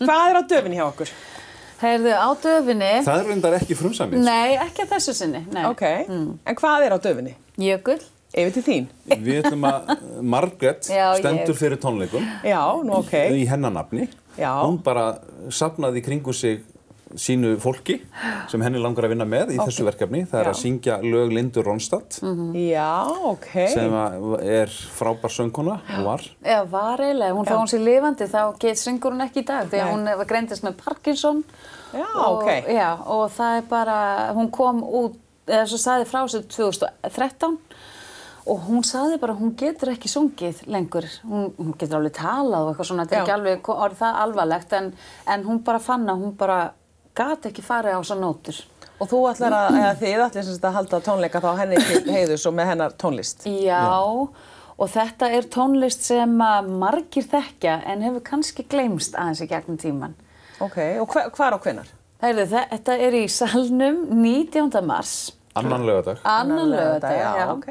Hvað á döfinni hjá okkur? Heyrðu, á döfinni... Það reyndar ekki frumsamið. Nei, ekki að þessu sinni, nei. Ok, en hvað á döfinni? Jökull. Yfir til þín. Við ætlum að Margrét stendur fyrir tónleikum. Já, nú ok. Í hennar nafni. Já. Hún bara safnaði í kringu sig sínu fólki sem henni langar að vinna með í þessu verkefni. Það að syngja lög Lindu Ronstadt. Já, ok. Sem frábær söngkona og var. Já, var eiginlega. Hún hún sér lifandi, þá syngur hún ekki í dag. Því að hún greindist með Parkinson. Já, ok. Já, og það bara, hún kom út, eða svo sagði frá sér 2013. Og hún sagði bara, hún getur ekki sungið lengur. Hún getur alveg talað og eitthvað svona, þetta ekki alveg orðið það alvarlegt, en hún bara fann að hún bara gat ekki farið á þessar nótur. Og þú ætlar þið ætlir að halda tónleika þá henni til heiðurs og með hennar tónlist? Já, og þetta tónlist sem margir þekkja en hefur kannski gleymst aðeins í gegnum tíman. Ok, og hvar og hvenær? Þetta í salnum 19. mars. Annan laugardag. Annan laugardag, já. Ok.